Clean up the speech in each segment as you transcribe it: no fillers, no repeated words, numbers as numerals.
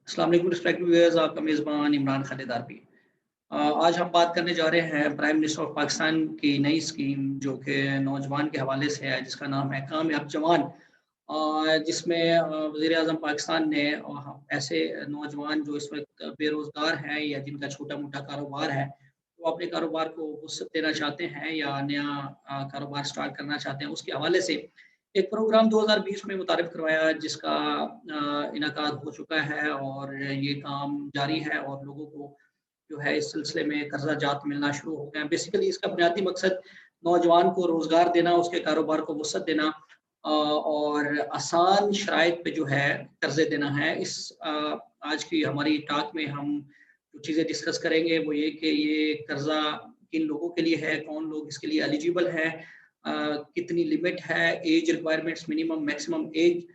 अस्सलाम वालेकुम respected viewers, आपका मेज़बान इमरान खालिद आरपी। आज हम बात करने जा रहे हैं प्राइम मिनिस्टर ऑफ पाकिस्तान की नई स्कीम जो कि नौजवान के हवाले से है, जिसका नाम है कामयाब जवान। जिसमें वज़ीर-ए-आज़म पाकिस्तान ने ऐसे नौजवान जो इस वक़्त बेरोज़गार हैं या जिनका छोटा-मोटा कारोबार है, वो अपने कारोबार को वुसअत देना चाहते हैं या नया कारोबार स्टार्ट करना चाहते हैं, उसके हवाले से एक प्रोग्राम 2020 में मुतारिफ़ करवाया, जिसका इनेकाद हो चुका है और ये काम जारी है और लोगों को जो है इस सिलसिले में कर्ज़ा जात मिलना शुरू हो गए हैं। बेसिकली इसका बुनियादी मकसद नौजवान को रोज़गार देना, उसके कारोबार को वुसअत देना और आसान शराइत पे जो है कर्ज़े देना है। आज की हमारी टॉक में हम जो चीज़ें डिस्कस करेंगे वो ये कि ये कर्ज़ा किन लोगों के लिए है, कौन लोग इसके लिए एलिजिबल हैं, कितनी लिमिट है, age requirements minimum maximum age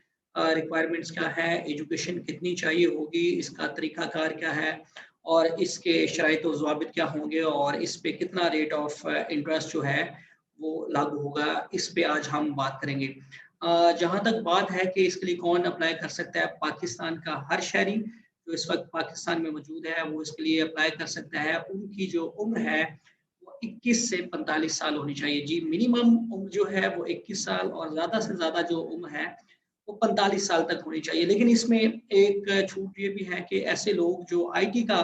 requirements क्या है, एजुकेशन कितनी चाहिए होगी, इसका तरीक़ाकार क्या है और इसके शराइत व ज़वाबित क्या होंगे और इस पे कितना रेट ऑफ इंटरेस्ट जो है वो लागू होगा, इस पे आज हम बात करेंगे। जहाँ तक बात है कि इसके लिए कौन अप्लाई कर सकता है, पाकिस्तान का हर शहरी जो इस वक़्त पाकिस्तान में मौजूद है, वो इसके लिए अप्लाई कर सकता है। उनकी जो उम्र है, वो 21 से 45 साल होनी चाहिए। जी, मिनिमम उम्र जो है वो 21 साल और ज़्यादा से ज़्यादा जो उम्र है, वो 45 साल तक होनी चाहिए। लेकिन इसमें एक छूट ये भी है कि ऐसे लोग जो आईटी का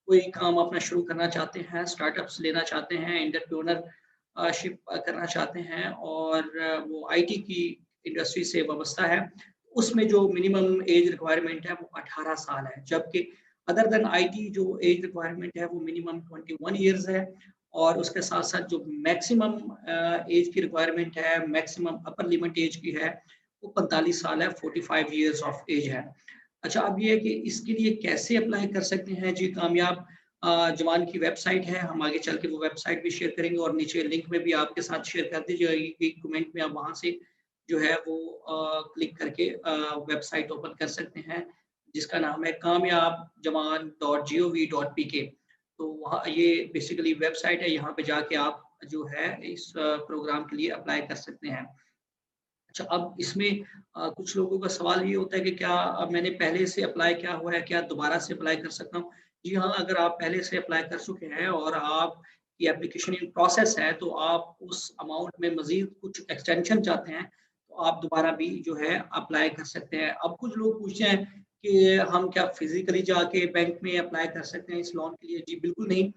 कोई काम अपना शुरू करना चाहते हैं, स्टार्टअप्स लेना चाहते हैं, एंटरप्रेन्योरशिप करना चाहते हैं और वो आईटी की इंडस्ट्री से वाबस्ता है, उसमें जो मिनिमम एज रिक्वायरमेंट है वो 18 साल है। जबकि अदर देन आईटी जो एज रिक्वायरमेंट है वो मिनिमम 21 ईयर्स है और उसके साथ-साथ जो मैक्सिमम एज की रिक्वायरमेंट है, मैक्सिमम अपर लिमिट एज की है, वो 45 साल है, 45 ईयर्स ऑफ एज है। अच्छा, अब ये है कि इसके लिए कैसे अप्लाई कर सकते हैं? जी, कामयाब जवान की वेबसाइट है, हम आगे चल के वो वेबसाइट भी शेयर करेंगे और नीचे लिंक में भी आपके साथ शेयर कर दी जाएगी कि कमेंट में आप वहाँ से जो है वो क्लिक करके वेबसाइट ओपन कर सकते हैं, जिसका नाम है कामयाबजवान.gov.pk। तो वहाँ ये बेसिकली वेबसाइट है, यहाँ पे जाके आप जो है इस प्रोग्राम के लिए अप्लाई कर सकते हैं। अच्छा, अब इसमें कुछ लोगों का सवाल ये होता है कि क्या मैंने पहले से अप्लाई किया हुआ है, क्या दोबारा से अप्लाई कर सकता हूँ? जी हाँ, अगर आप पहले से अप्लाई कर चुके हैं और आपकी एप्लीकेशन इन प्रोसेस है, तो आप उस अमाउंट में मज़ीद कुछ एक्सटेंशन चाहते हैं, तो आप दोबारा भी जो है अप्लाई कर सकते हैं। अब कुछ लोग पूछते हैं कि हम क्या फ़िज़िकली जाके बैंक में अप्लाई कर सकते हैं इस लोन के लिए? जी, बिल्कुल नहीं।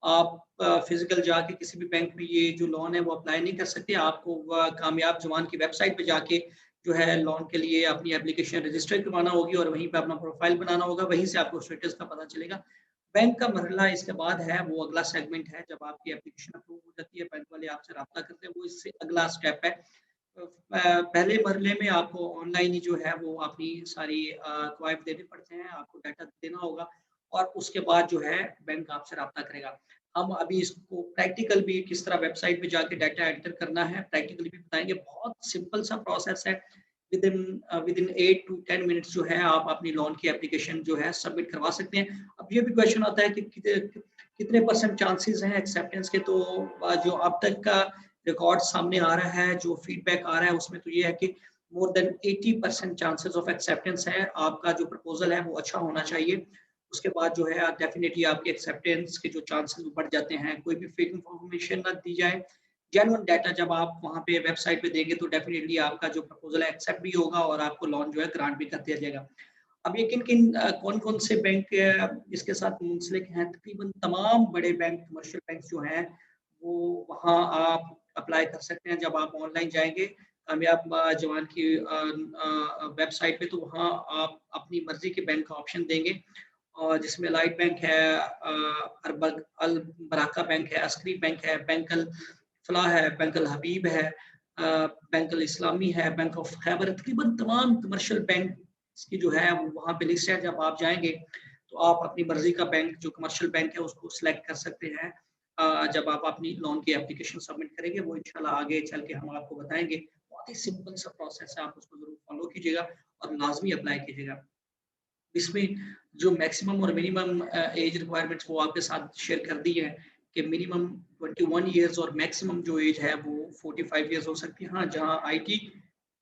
आप फिज़िकल जाके किसी भी बैंक में ये जो लोन है वो अप्लाई नहीं कर सकते। आपको कामयाब जवान की वेबसाइट पे जाके जो है लोन के लिए अपनी एप्लीकेशन रजिस्टर करवाना होगी और वहीं पे अपना प्रोफ़ाइल बनाना होगा, वहीं से आपको स्टेटस का पता चलेगा। बैंक का मरहला इसके बाद है, वो अगला सेगमेंट है, जब आपकी एप्लीकेशन अप्रूव हो जाती है, बैंक वाले आपसे राब्ता करते हैं, वो इससे अगला स्टेप है। पहले मरहले में आपको ऑनलाइन ही जो है वो अपनी सारी कवायद देने पड़ते हैं, आपको डाटा देना होगा और उसके बाद जो है बैंक आपसे राब्ता करेगा। हम अभी इसको प्रैक्टिकल भी किस तरह वेबसाइट पे जाके डाटा एंटर करना है, प्रैक्टिकली भी बताएँगे। बहुत सिंपल सा प्रोसेस है। विदिन 8 टू 10 मिनट्स जो है आप अपनी लोन की एप्लीकेशन जो है सबमिट करवा सकते हैं। अब ये भी क्वेश्चन आता है कि कितने परसेंट चांसेज़ हैं एक्सेप्टेंस के, तो जो अब तक का रिकॉर्ड सामने आ रहा है, जो फीडबैक आ रहा है उसमें तो ये है कि more than 80% chances of acceptance है। आपका जो प्रपोज़ल है वो अच्छा होना चाहिए। उसके बाद जो है डेफ़िनिटली आपके एक्सेप्टेंस के जो चांसेस वो बढ़ जाते हैं। कोई भी फेक इन्फॉर्मेशन ना दी जाए। जेन्युइन डाटा जब आप वहाँ पे वेबसाइट पे देंगे तो डेफ़िनिटली आपका जो प्रपोज़ल है एक्सेप्ट भी होगा और आपको लोन जो है ग्रांट भी कर दिया जाएगा। अब ये किन-किन कौन-कौन से बैंक इसके साथ मुंसलिक हैं? तकरीबन तमाम बड़े बैंक, कमर्शियल बैंक जो हैं, वो वहाँ आप अप्लाई कर सकते हैं। जब आप ऑनलाइन जाएँगे कामयाब जवान की वेबसाइट पे, तो वहाँ आप अपनी मर्ज़ी के बैंक का ऑप्शन देंगे और जिसमें लाइट बैंक है, अल बराका बैंक है, अस्करी बैंक है, बैंक अल फलाह है, बैंक अल हबीब है, बैंक अल इस्लामी है, बैंक ऑफ खैबर, तकरीबन तमाम कमर्शियल बैंक की जो है वो वहाँ पे लिस्ट है। जब आप जाएँगे तो आप अपनी मर्ज़ी का बैंक जो कमर्शियल बैंक है उसको सिलेक्ट कर सकते हैं। जब आप अपनी लोन की एप्लीकेशन सबमिट करेंगे, वो इंशाल्लाह आगे चल के हम आपको बताएँगे। बहुत ही सिंपल सा प्रोसेस है, आप उसको ज़रूर फ़ॉलो कीजिएगा और लाज़मी अप्लाई कीजिएगा। इसमें जो मैक्सिमम और मिनिमम एज रिक्वायरमेंट्स वो आपके साथ शेयर कर दी है कि मिनिमम 21 इयर्स और मैक्सिमम जो एज है वो 45 इयर्स हो सकती है। हाँ, जहाँ आईटी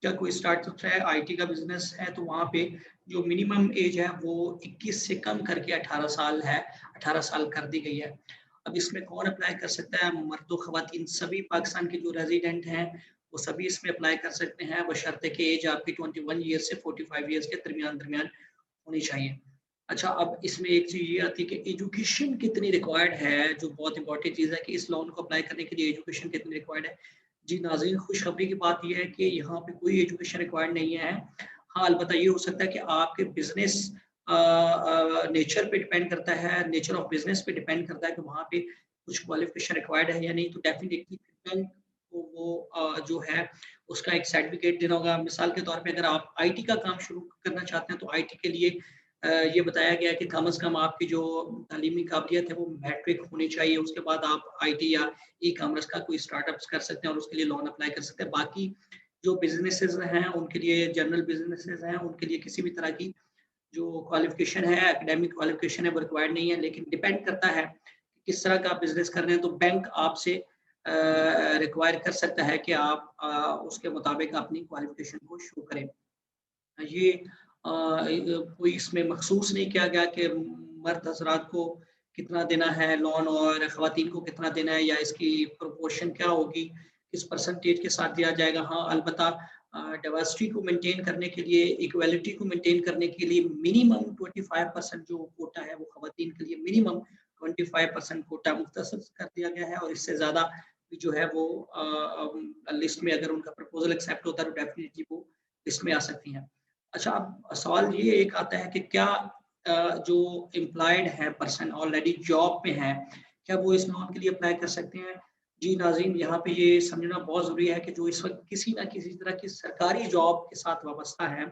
क्या कोई स्टार्टअप है, आईटी का बिजनेस है, तो वहाँ पे जो मिनिमम एज है वो 21 से कम करके 18 साल है, 18 साल कर दी गई है। अब इसमें कौन अप्लाई कर सकता है? मर्द ख़वातीन सभी पाकिस्तान के जो रेजिडेंट हैं वो सभी इसमें अप्लाई कर सकते हैं, बशर्ते कि एज आपकी 21 ईयर से 45 ईयर्स के दरमियान होनी चाहिए। अच्छा, अब इसमें एक चीज़ ये आती है कि एजुकेशन कितनी रिक्वायर्ड है, जो बहुत इंपॉर्टेंट चीज़ है कि इस लोन को अप्लाई करने के लिए एजुकेशन कितनी रिक्वायर्ड है। जी नाज़रीन, खुशखबरी की बात ये है कि यहाँ पे कोई एजुकेशन रिक्वायर्ड नहीं है। हाँ, अलबत्ता ये हो सकता है कि आपके बिज़नेस नेचर पे डिपेंड करता है, नेचर ऑफ बिज़नेस पे डिपेंड करता है कि वहाँ पे कुछ क्वालिफ़िकेशन रिक्वायर्ड है या नहीं, तो डेफ़िनिटली बैंक को वो जो है उसका एक सर्टिफ़िकेट देना होगा। मिसाल के तौर पे अगर आप आईटी का काम शुरू करना चाहते हैं, तो आईटी के लिए ये बताया गया है कि कम से कम आपकी जो तालीमी काबिलियत है वो मैट्रिक होनी चाहिए। उसके बाद आप आईटी या ई-कॉमर्स का कोई स्टार्टअप्स कर सकते हैं और उसके लिए लोन अप्लाई कर सकते हैं। बाकी जो बिज़नेसेस हैं, उनके लिए जनरल बिज़नेसेस हैं, उनके लिए किसी भी तरह की जो क्वालिफ़िकेशन है, एकेडमिक क्वालिफ़िकेशन है, वो रिक्वायर्ड नहीं है। लेकिन डिपेंड करता है कि किस तरह का आप बिज़नेस कर रहे हैं, तो बैंक आपसे रिक्वायर कर सकता है कि आप उसके मुताबिक अपनी क्वालिफ़िकेशन को शो करें। ये कोई इसमें मखसूस नहीं किया गया कि मर्द हज़रात को कितना देना है लोन और ख़वातीन को कितना देना है या इसकी प्रोपोर्शन क्या होगी, किस परसेंटेज के साथ दिया जाएगा। हाँ, अलबत्ता डाइवर्सिटी को मेंटेन करने के लिए, इक्वालिटी को मेंटेन करने के लिए मिनिमम 25% जो कोटा है वो ख़वातीन के लिए मिनिमम 25% कोटा मुख्तसर कर दिया गया है और इससे ज़्यादा भी जो है वो लिस्ट में अगर उनका प्रपोज़ल एक्सेप्ट होता है तो डेफ़िनिटली वो लिस्ट में आ सकती हैं। अच्छा, अब सवाल ये एक आता है कि क्या जो एम्प्लॉयड है पर्सन ऑलरेडी जॉब पे है, क्या वो इस लोन के लिए अप्लाई कर सकते हैं? जी नाज़रीन, यहाँ पे ये समझना बहुत ज़रूरी है कि जो इस वक़्त किसी न किसी तरह की सरकारी जॉब के साथ वाबस्ता है,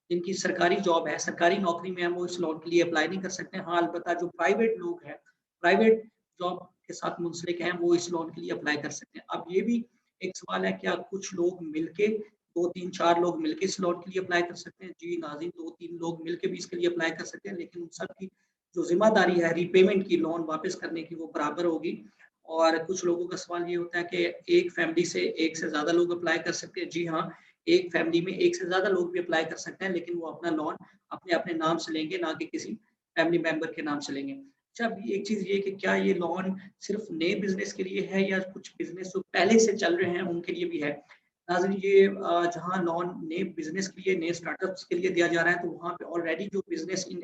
जिनकी सरकारी जॉब है, सरकारी नौकरी में है, वो इस लोन के लिए अप्लाई नहीं कर सकते हैं। हाँ, अलबत्ता जो प्राइवेट लोग हैं, प्राइवेट जॉब के साथ मुंसलिक हैं, वो इस लोन के लिए अप्लाई कर सकते हैं। अब ये भी एक सवाल है, क्या कुछ लोग मिलके 2, 3, 4 लोग मिलके इस लोन के लिए अप्लाई कर सकते हैं? जी नाज़रीन, 2-3 लोग मिलके भी इसके लिए अप्लाई कर सकते हैं, लेकिन उन सब की जो ज़िम्मेदारी है रीपेमेंट की, लोन वापस करने की, वो बराबर होगी। और कुछ लोगों का सवाल ये होता है कि एक फैमिली से एक से ज़्यादा लोग अप्लाई कर सकते हैं। जी हाँ, एक फैमिली में एक से ज़्यादा लोग भी अप्लाई कर सकते हैं, लेकिन वो अपना लोन अपने-अपने नाम से लेंगे, ना कि किसी फैमिली मेंबर के नाम से लेंगे। अच्छा, अब एक चीज़ ये है कि क्या ये लोन सिर्फ़ नए बिज़नेस के लिए है या कुछ बिज़नेस जो पहले से चल रहे हैं, उनके लिए भी है? नाज़रीन, ये जहाँ लोन नए बिज़नेस के लिए, नए स्टार्टअप्स के लिए दिया जा रहा है, तो वहाँ पे ऑलरेडी जो बिज़नेस इन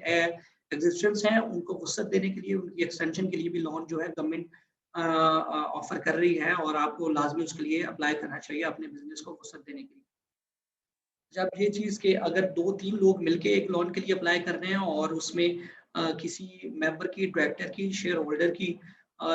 एक्जिस्टेंस हैं, उनको वुसअत देने के लिए, उनकी एक्सटेंशन के लिए भी लोन जो है गवर्नमेंट ऑफ़र कर रही है और आपको लाज़मी उसके लिए अप्लाई करना चाहिए अपने बिज़नेस को वुसअत देने के लिए। जब ये चीज़ कि अगर 2-3 लोग मिलके एक लोन के लिए अप्लाई कर रहे हैं और उसमें किसी मेंबर की, डायरेक्टर की, शेयर होल्डर की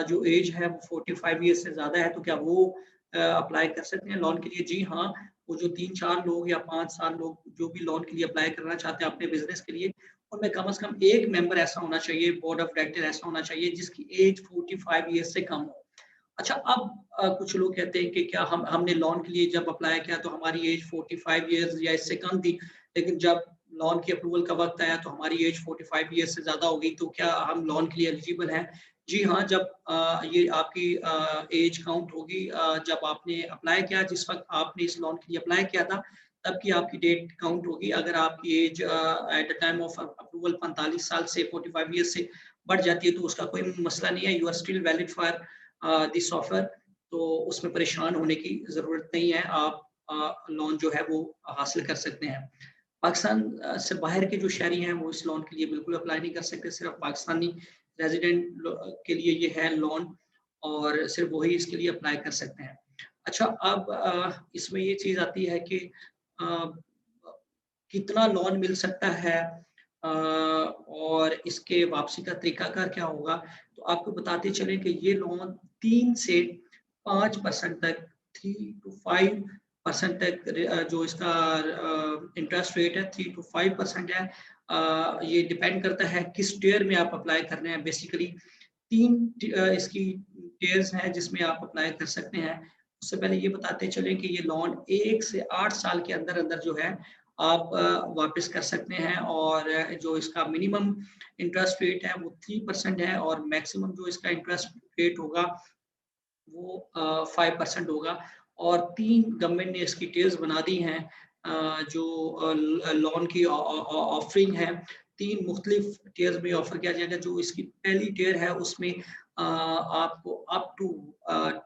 जो एज है वो 45 ईयर्स से ज़्यादा है, तो क्या वो अप्लाई कर सकते हैं लोन के लिए? जी हाँ, वो जो 3-4 लोग या 5-7 लोग जो भी लोन के लिए अप्लाई करना चाहते हैं अपने बिज़नेस के लिए, उनमें कम से कम एक मेंबर ऐसा होना चाहिए, बोर्ड ऑफ डायरेक्टर ऐसा होना चाहिए जिसकी एज 45 ईयर्स से कम हो। अच्छा, अब कुछ लोग कहते हैं कि क्या हमने लोन के लिए जब अप्लाई किया तो हमारी एज 45 इयर्स या इससे कम थी, लेकिन जब लोन की अप्रूवल का वक़्त आया तो हमारी एज 45 इयर्स से ज़्यादा हो गई, तो क्या हम लोन के लिए एलिजिबल हैं? जी हाँ, जब ये आपकी एज काउंट होगी जब आपने अप्लाई किया, जिस वक़्त आपने इस लोन के लिए अप्लाई किया था, तब की आपकी डेट काउंट होगी। अगर आपकी age at the time of approval 45 साल से 45 इयर्स से बढ़ जाती है, तो उसका कोई मसला नहीं है, you are still valid for this offer, तो उसमें परेशान होने की ज़रूरत नहीं है। आप लोन जो है वो हासिल कर सकते हैं। पाकिस्तान से बाहर के जो शहरी हैं वो इस लोन के लिए बिल्कुल अप्लाई नहीं कर सकते। सिर्फ़ पाकिस्तानी रेज़िडेंट के लिए ये है लोन और सिर्फ़ वही इसके लिए अप्लाई कर सकते हैं। अच्छा, अब इसमें ये चीज़ आती है कि अ, कितना लोन मिल सकता है और इसके वापसी का तरीकाकार क्या होगा? तो आपको बताते चलें कि ये लोन 3 से 5% तक, 3 टू 5% तक जो इसका इंटरेस्ट रेट है 3 टू 5% है। ये डिपेंड करता है किस टियर में आप अप्लाई कर रहे हैं। बेसिकली 3 इसकी टियर्स हैं जिसमें आप अप्लाई कर सकते हैं। उससे पहले ये बताते चलें कि ये लोन 1 से 8 साल के अंदर-अंदर जो है आप वापस कर सकते हैं और जो इसका मिनिमम इंटरेस्ट रेट है वो 3% है और मैक्सिमम जो इसका इंटरेस्ट रेट होगा वो 5% होगा और 3 गवर्नमेंट ने इसकी टियर्स बना दी हैं। जो लोन की ऑफरिंग है, 3 मुख्तलिफ टियर्स में ऑफर किया जाएगा। जो इसकी पहली टियर है उसमें आपको अप टू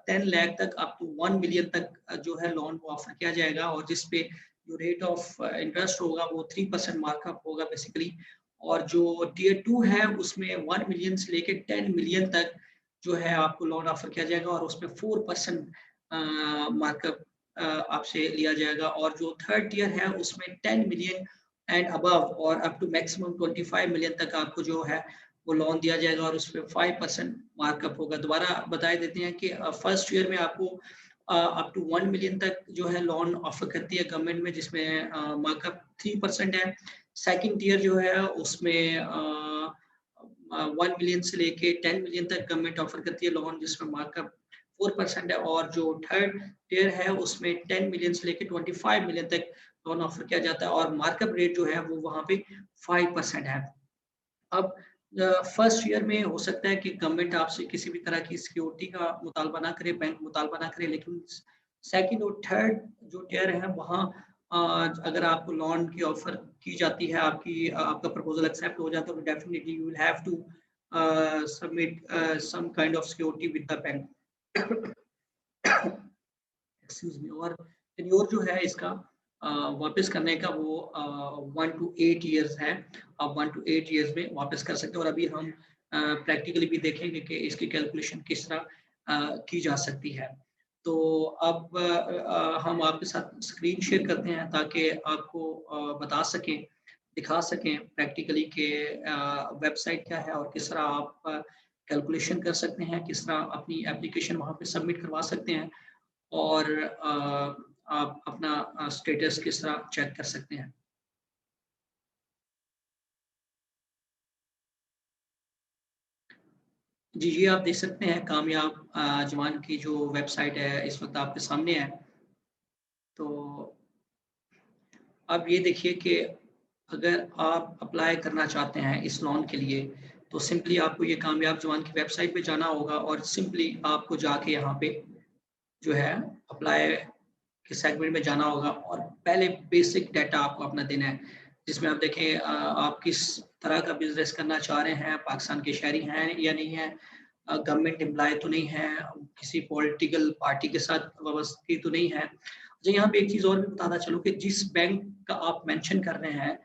10 लाख तक, अप टू 1 मिलियन तक जो है लोन वो ऑफर किया जाएगा, और जिस पे जो रेट ऑफ इंटरेस्ट होगा वो 3% मार्कअप होगा बेसिकली। और जो टियर 2 है उसमें 1 मिलियन से लेके 10 मिलियन तक जो है आपको लोन ऑफर किया जाएगा, और उसमें 4% मार्कअप आपसे लिया जाएगा। और जो थर्ड टियर है उसमें 10 मिलियन एंड अबव और अप टू मैक्सिमम 25 मिलियन तक आपको जो है वो लोन दिया जाएगा, और उसमें 5% मार्कअप होगा। दोबारा बता देते हैं कि फर्स्ट ईयर में आपको अप टू 1 मिलियन तक जो है लोन ऑफर करती है गवर्नमेंट में, जिसमें मार्कअप 3% है। सेकंड ईयर जो है उसमें 1 मिलियन से लेके 10 मिलियन तक गवर्नमेंट ऑफर करती है लोन, जिसमें मार्कअप 4% है। और जो थर्ड टियर है उसमें 10 मिलियन से लेके 25 मिलियन तक लोन ऑफर किया जाता है, और मार्कअप रेट जो है वो वहाँ पे 5% है। अब फर्स्ट ईयर में हो सकता है कि गवर्नमेंट आपसे किसी भी तरह की सिक्योरिटी का मुतालबा ना करे, बैंक मुतालबा ना करे, लेकिन सेकंड और थर्ड जो टियर है वहाँ अगर आपको लोन की ऑफर की जाती है, आपका प्रपोजल एक्सेप्ट हो जाता है, तो definitely you will have to submit some kind of security with the bank. Excuse me. और टेन्योर जो है इसका वापस करने का वो 1 to 8 इयर्स है। आप 1 to 8 इयर्स में वापस कर सकते हैं। और अभी हम प्रैक्टिकली भी देखेंगे कि इसकी कैलकुलेशन किस तरह की जा सकती है। तो अब हम आपके साथ स्क्रीन शेयर करते हैं ताकि आपको बता सकें, दिखा सकें प्रैक्टिकली कि वेबसाइट क्या है और किस तरह आप कैलकुलेशन कर सकते हैं, किस तरह अपनी एप्लीकेशन वहाँ पे सबमिट करवा सकते हैं, और आप अपना स्टेटस किस तरह चेक कर सकते हैं। जी, ये आप देख सकते हैं कामयाब जवान की जो वेबसाइट है इस वक़्त आपके सामने है। तो अब ये देखिए कि अगर आप अप्लाई करना चाहते हैं इस लोन के लिए, तो सिंपली आपको ये कामयाब जवान की वेबसाइट पे जाना होगा, और सिंपली आपको जाके यहाँ पे जो है अप्लाई के सेगमेंट में जाना होगा, और पहले बेसिक डाटा आपको अपना देना है, जिसमें आप देखें आप किस तरह का बिजनेस करना चाह रहे हैं, पाकिस्तान के शहरी हैं या नहीं है, गवर्नमेंट एम्प्लॉय तो नहीं है, किसी पॉलिटिकल पार्टी के साथ वाबस्ती तो नहीं है। अच्छा, यहाँ पे एक चीज़ और भी बताना चलूँ कि जिस बैंक का आप मेंशन कर रहे हैं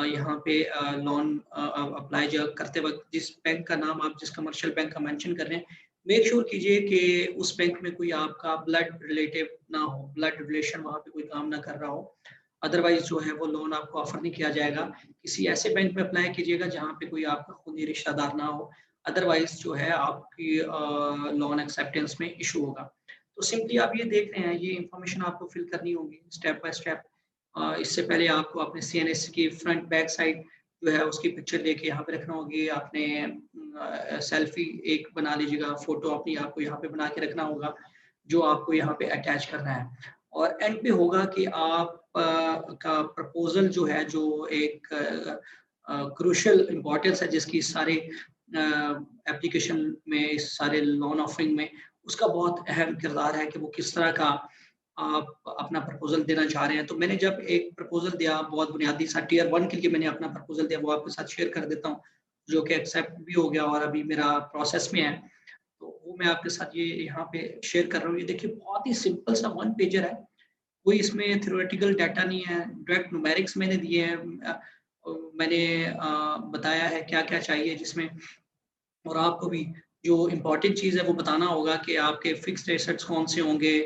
यहाँ पे लोन अप्लाई जो करते वक्त जिस बैंक का नाम आप जिस कमर्शियल बैंक का मेंशन कर रहे हैं, मेक श्योर कीजिए कि उस बैंक में कोई आपका ब्लड रिलेटिव ना हो, ब्लड रिलेशन वहाँ पे कोई काम ना कर रहा हो। अदरवाइज जो है वो लोन आपको ऑफर नहीं किया जाएगा। किसी ऐसे बैंक में अप्लाई कीजिएगा जहाँ पे कोई आपका खूनी रिश्तेदार ना हो, अदरवाइज जो है आपकी लोन एक्सेप्टेंस में इशू होगा। तो सिंपली आप ये देख रहे हैं, ये इन्फॉर्मेशन आपको फिल करनी होगी स्टेप बाय स्टेप। इससे पहले आपको अपने सीएनएस की फ्रंट बैक साइड जो है उसकी पिक्चर लेके यहाँ पे रखना होगी। आपने सेल्फी एक बना लीजिएगा, फोटो अपनी आपको यहाँ पे बना के रखना होगा, जो आपको यहाँ पे अटैच करना है। और एंड पे होगा कि आप का प्रपोजल जो है, जो एक क्रूशियल इम्पोर्टेंस है जिसकी सारे एप्लीकेशन में, इस सारे लोन ऑफरिंग में उसका बहुत अहम किरदार है कि वो किस तरह का आप अपना प्रपोजल देना चाह रहे हैं। तो मैंने जब एक प्रपोजल दिया, बहुत बुनियादी सा टियर 1 के लिए मैंने अपना प्रपोजल दिया, वो आपके साथ शेयर कर देता हूँ, जो कि एक्सेप्ट भी हो गया और अभी मेरा प्रोसेस में है। तो वो मैं आपके साथ ये यहाँ पे शेयर कर रहा हूँ। ये देखिए बहुत ही सिंपल सा 1 पेजर है, कोई इसमें थ्योरेटिकल डाटा नहीं है, डायरेक्ट न्यूमेरिक्स मैंने दिए हैं। मैंने बताया है क्या-क्या चाहिए जिसमें, और आपको भी जो इम्पोर्टेंट चीज़ है वो बताना होगा कि आपके फिक्स्ड एसेट्स कौन से होंगे,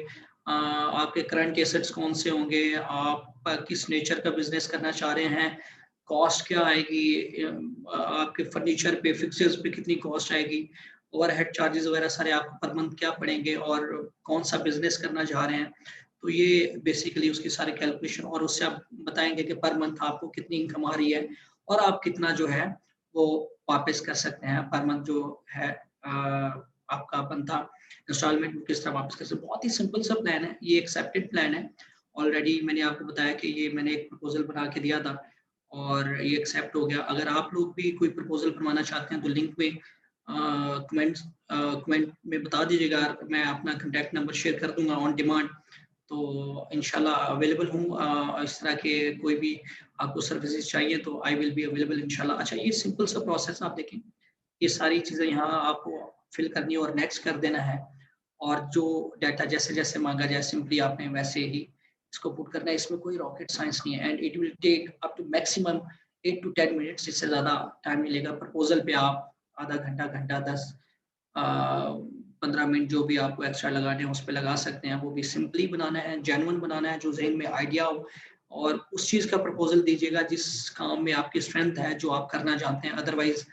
आपके करंट एसेट्स कौन से होंगे, आप किस नेचर का बिजनेस करना चाह रहे हैं, कॉस्ट क्या आएगी, आपके फर्नीचर पे, फिक्सर्स पे कितनी कॉस्ट आएगी, ओवरहेड चार्जेस वगैरह सारे आपको पर मंथ क्या पड़ेंगे, और कौन सा बिजनेस करना चाह रहे हैं। तो ये बेसिकली उसकी सारी कैलकुलेशन, और उससे आप बताएंगे कि पर मंथ आपको कितनी इनकम आ रही है, और आप कितना जो है वो वापस कर सकते हैं पर मंथ जो है आपका बनता इंस्टॉलमेंट में किस तरह वापस कर सकते हैं। बहुत ही सिंपल सा प्लान है, ये एक्सेप्टेड प्लान है। ऑलरेडी मैंने आपको बताया कि ये मैंने एक प्रपोजल बना के दिया था और ये एक्सेप्ट हो गया। अगर आप लोग भी कोई प्रपोजल बनवाना चाहते हैं तो लिंक में कमेंट में बता दीजिएगा, मैं अपना कॉन्टैक्ट नंबर शेयर कर दूंगा ऑन डिमांड। तो इंशाल्लाह अवेलेबल हूँ। इस तरह के कोई भी आपको सर्विसेज चाहिए तो आई विल बी अवेलेबल इंशाल्लाह। अच्छा, ये सिंपल सा प्रोसेस आप देखें, ये सारी चीज़ें यहाँ आपको फिल करनी है और नेक्स्ट कर देना है, और जो डाटा जैसे-जैसे माँगा जाए सिंपली आपने वैसे ही इसको पुट करना है। इसमें कोई रॉकेट साइंस नहीं है, and it will take up to maximum 8 to 10 minutes, इससे ज़्यादा टाइम नहीं लेगा। प्रपोज़ल पे आप आधा घंटा, घंटा 10 अ, 15 मिनट जो भी आपको एक्स्ट्रा लगाने हैं उस पे लगा सकते हैं। वो भी सिंपली बनाना है, जेन्युइन बनाना है, जो ज़हन में आइडिया हो, और उस चीज़ का प्रपोज़ल दीजिएगा जिस काम में आपकी स्ट्रेंथ है, जो आप करना चाहते हैं। अदरवाइज़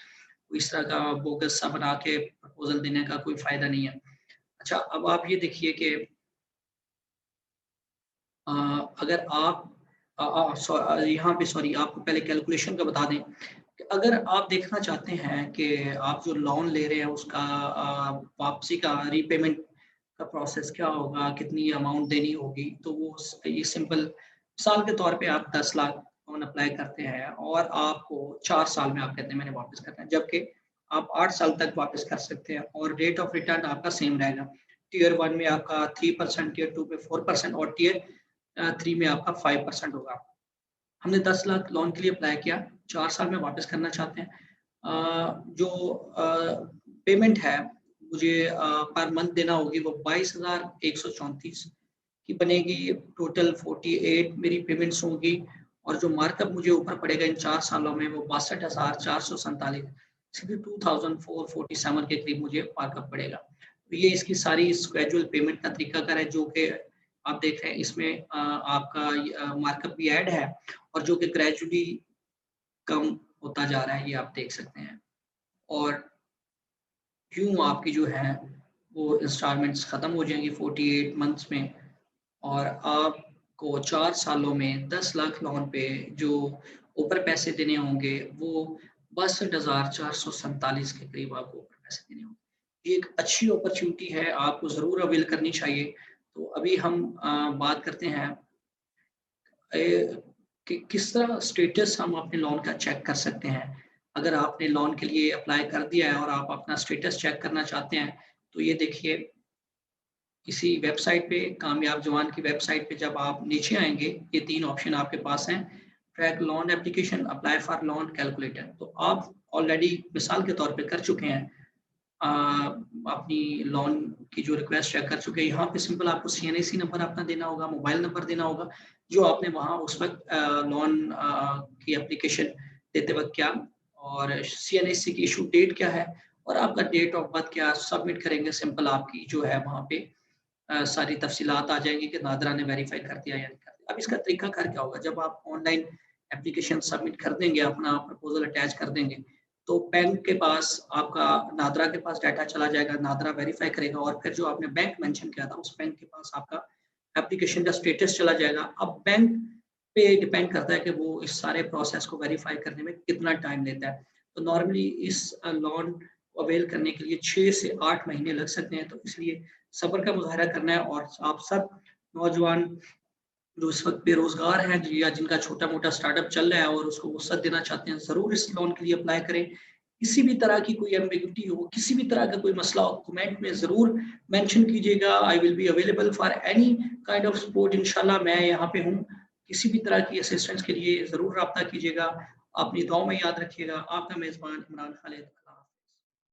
इस तरह का बोगस सा बना के प्रपोज़ल देने का कोई फ़ायदा नहीं है। अच्छा, अब आप ये देखिए कि अ, अगर आप यहाँ पे सॉरी आपको पहले कैलकुलेशन का बता दें कि अगर आप देखना चाहते हैं कि आप जो लोन ले रहे हैं उसका वापसी का रीपेमेंट का प्रोसेस क्या होगा, कितनी अमाउंट देनी होगी, तो वो ये सिंपल मिसाल के तौर पे आप 10 लाख लोन अप्लाई करते हैं और आपको 4 साल में आप कहते हैं मैंने वापस करना है, जबकि आप 8 साल तक वापस कर सकते हैं और रेट ऑफ रिटर्न आपका सेम रहेगा। टियर 1 में आपका 3%, टियर 2 में 4% और टियर 3 में आपका 5% होगा। हमने 10 लाख लोन के लिए अप्लाई किया, 4 साल में वापस करना चाहते हैं। जो पेमेंट है मुझे पर मंथ देना होगी वो 22,134 की बनेगी। टोटल 48 मेरी पेमेंट्स होंगी, और जो मार्कअप मुझे ऊपर पड़ेगा इन 4 सालों में वो 62,447, 62,447 के करीब मुझे मार्कअप पड़ेगा। तो ये इसकी सारी स्केड्यूल पेमेंट का तरीकाकार है, जो कि आप देख रहे हैं इसमें आपका मार्कअप भी ऐड है, और जो कि ग्रेजुअली कम होता जा रहा है, ये आप देख सकते हैं। और यूँ आपकी जो है वो इंस्टॉलमेंट्स ख़त्म हो जाएँगी 48 मंथ्स में, और आपको 4 सालों में 10 लाख लोन पे जो ऊपर पैसे देने होंगे वो 62,447 के करीब आपको ऊपर पैसे देने होंगे। ये एक अच्छी अपॉर्च्युनिटी है, आपको ज़रूर अवेल करनी चाहिए। तो अभी हम बात करते हैं कि किस तरह स्टेटस हम अपने लोन का चेक कर सकते हैं। अगर आपने लोन के लिए अप्लाई कर दिया है और आप अपना स्टेटस चेक करना चाहते हैं, तो ये देखिए इसी वेबसाइट पे, कामयाब जवान की वेबसाइट पे जब आप नीचे आएँगे, ये 3 ऑप्शन आपके पास हैं, track loan application, apply for loan, calculator. तो आप ऑलरेडी मिसाल के तौर पे कर चुके हैं, अ, अपनी लोन की जो रिक्वेस्ट चेक कर चुके हैं। यहाँ पे सिंपल आपको सीएनएसी नंबर अपना देना होगा, मोबाइल नंबर देना होगा, जो आपने वहाँ उस वक़्त लोन की एप्लीकेशन देते वक़्त किया, और सीएनएसी की इश्यू डेट क्या है और आपका डेट ऑफ बर्थ क्या सबमिट करेंगे, सिंपल आपकी जो है वहाँ पे सारी तफ़सीलात आ जाएँगी कि नादरा ने वेरीफ़ाई कर दिया या नहीं कर दिया। अब इसका तरीकाकार क्या होगा, जब आप ऑनलाइन एप्लीकेशन सबमिट कर देंगे, अपना प्रपोज़ल अटैच कर देंगे, तो बैंक के पास आपका नादरा के पास डाटा चला जाएगा, नादरा वेरीफ़ाई करेगा, और फिर जो आपने बैंक मेंशन किया था, उस बैंक के पास आपका एप्लीकेशन का स्टेटस चला जाएगा। अब बैंक पे डिपेंड करता है कि वो इस सारे प्रोसेस को वेरीफ़ाई करने में कितना टाइम लेता है। तो नॉर्मली इस लोन को अवेल करने के लिए 6 से 8 महीने लग सकते हैं, तो इसलिए सब्र का मुज़ाहरा करना है, और आप सब नौजवान जो इस वक़्त बेरोज़गार हैं या जिनका छोटा-मोटा स्टार्टअप चल रहा है और उसको वुसअत देना चाहते हैं, ज़रूर इस लोन के लिए अप्लाई करें। किसी भी तरह की कोई एम्बिग्यूटी हो, किसी भी तरह का कोई मसला हो, कमेंट में ज़रूर मेंशन कीजिएगा। I will be available for any kind of support, इंशाल्लाह मैं यहाँ पे हूँ। किसी भी तरह की असिस्टेंस के लिए ज़रूर राब्ता कीजिएगा। अपनी दुआओं में याद रखिएगा। आपका मेज़बान इमरान खालिद।